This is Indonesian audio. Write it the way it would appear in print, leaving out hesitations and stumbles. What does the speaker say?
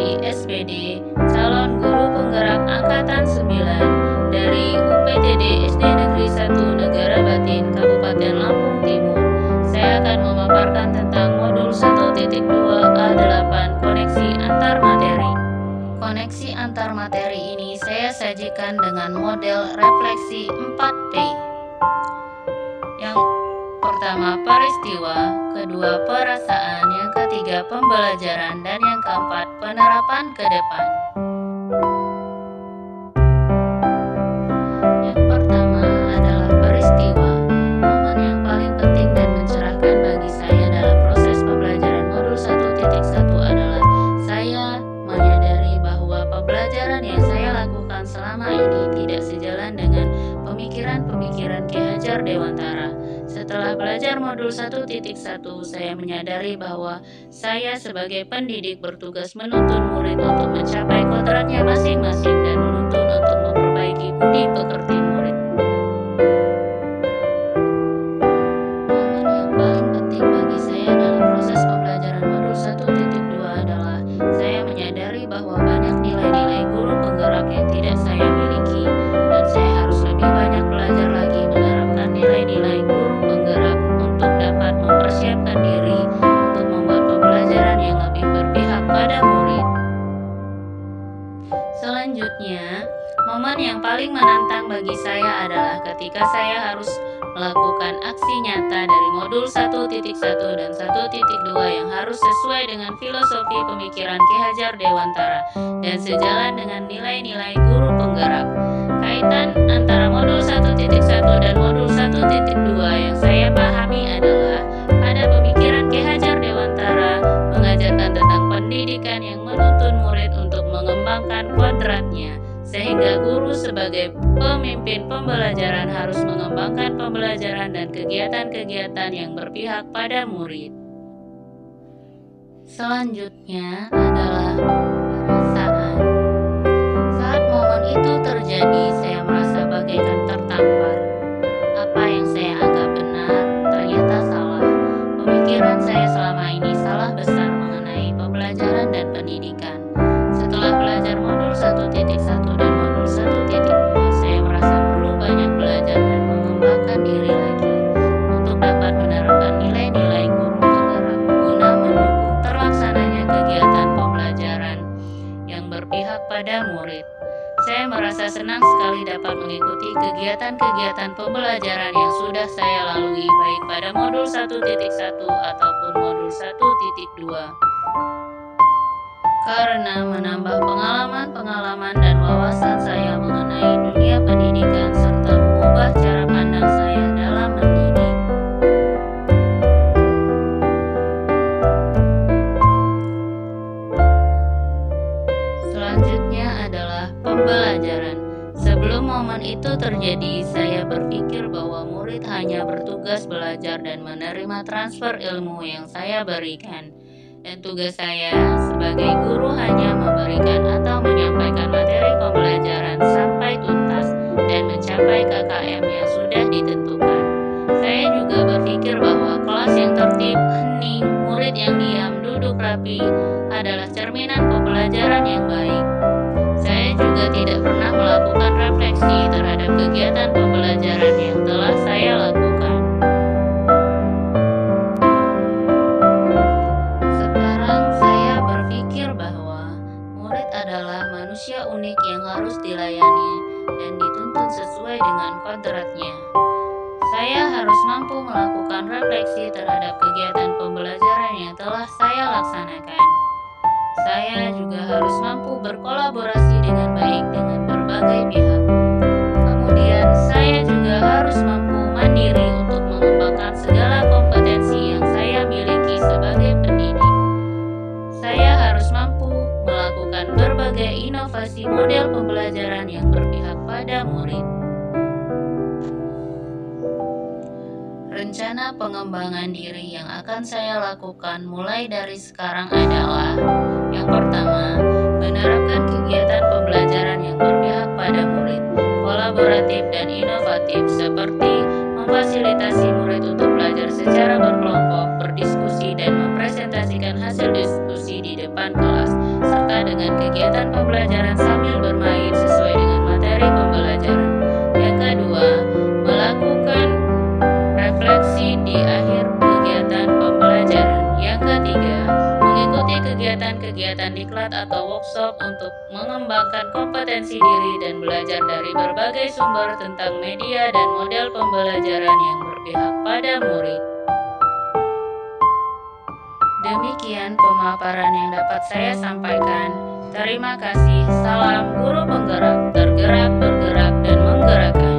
Siti SPD, calon guru penggerak Angkatan 9 dari UPTD SD Negeri 1 Negara Batin, Kabupaten Lampung Timur. Saya akan memaparkan tentang modul 1.2A8 koneksi antar materi. Koneksi antar materi ini saya sajikan dengan model refleksi 4P. Yang pertama peristiwa, kedua perasaan, yang ketiga pembelajaran, dan yang keempat penerapan ke depan. Yang pertama adalah peristiwa. Momen yang paling penting dan mencerahkan bagi saya dalam proses pembelajaran modul 1.1 adalah saya menyadari bahwa pembelajaran yang saya lakukan selama ini tidak sejalan dengan pemikiran-pemikiran Ki Hajar Dewantara. Setelah belajar modul 1.1, saya menyadari bahwa saya sebagai pendidik bertugas menuntun murid untuk mencapai kodratnya masing-masing dan menuntun untuk memperbaiki budi pekerti murid. Momen yang paling penting bagi saya dalam proses pembelajaran modul 1.2 adalah saya menyadari bahwa banyak nilai-nilai guru penggerak yang tidak saya miliki, dan saya harus lebih banyak belajar lagi menerapkan nilai-nilai guru penggerak untuk dapat mempersiapkan diri untuk membuat pembelajaran yang lebih berpihak pada murid. Selanjutnya, momen yang paling menantang bagi saya adalah ketika saya harus melakukan aksi nyata dari modul 1.1 dan 1.2 yang harus sesuai dengan filosofi pemikiran Ki Hajar Dewantara dan sejalan dengan nilai-nilai guru penggerak. Kaitan antara modul 1.1 dan modul 1.2 yang saya pahami adalah pada pemikiran Ki Hajar Dewantara mengajarkan tentang pendidikan yang menuntun murid untuk mengembangkan kodratnya, sehingga guru sebagai pemimpin pembelajaran harus mengembangkan pembelajaran dan kegiatan-kegiatan yang berpihak pada murid. Selanjutnya adalah perasaan. Saat momen itu terjadi, saya merasa bagaikan tertampar. Apa yang saya anggap benar ternyata salah. Pemikiran saya selama ini salah besar mengenai pembelajaran dan pendidikan. Setelah belajar modul 1.1 dan modul 1.2, saya merasa perlu banyak belajar dan mengembangkan diri lagi untuk dapat menerapkan nilai-nilai guru penggerak guna mendukung terlaksananya kegiatan pembelajaran yang berpihak pada murid. Saya merasa senang sekali dapat mengikuti kegiatan-kegiatan pembelajaran yang sudah saya lalui baik pada modul 1.1 ataupun modul 1.2. Karena menambah pengalaman-pengalaman dan wawasan saya mengenai dunia pendidikan serta mengubah cara pandang saya dalam mendidik. Selanjutnya adalah pembelajaran. Sebelum momen itu terjadi, saya berpikir bahwa murid hanya bertugas belajar dan menerima transfer ilmu yang saya berikan. Dan tugas saya sebagai guru hanya memberikan atau menyampaikan materi pembelajaran sampai tuntas dan mencapai KKM yang sudah ditentukan. Saya juga berpikir bahwa kelas yang tertib, hening, murid yang diam, duduk rapi adalah cerminan pembelajaran yang baik. Saya juga tidak pernah melakukan refleksi terhadap kegiatan pembelajaran yang telah saya lakukan. Adalah manusia unik yang harus dilayani dan dituntun sesuai dengan kodratnya. Saya harus mampu melakukan refleksi terhadap kegiatan pembelajaran yang telah saya laksanakan. Saya juga harus mampu berkolaborasi dengan baik dengan berbagai pihak. Kemudian saya juga harus mampu mandiri untuk mengembangkan segala kompetensi yang saya miliki sebagai pendidik. Saya harus mampu melakukan berbagai inovasi model pembelajaran yang berpihak pada murid. Rencana pengembangan diri yang akan saya lakukan mulai dari sekarang adalah: yang pertama, menerapkan kegiatan pembelajaran yang berpihak pada murid, kolaboratif dan inovatif, seperti memfasilitasi murid untuk belajar secara berkelompok, berdiskusi dan mempresentasikan hasil diskusi di depan kelas, serta dengan dengan kegiatan pembelajaran sambil bermain sesuai dengan materi pembelajaran. Yang kedua, melakukan refleksi di akhir kegiatan pembelajaran. Yang ketiga, mengikuti kegiatan-kegiatan diklat atau workshop untuk mengembangkan kompetensi diri dan belajar dari berbagai sumber tentang media dan model pembelajaran yang berpihak pada murid. Demikian pemaparan yang dapat saya sampaikan. Terima kasih. Salam guru penggerak, tergerak, bergerak, dan menggerakkan.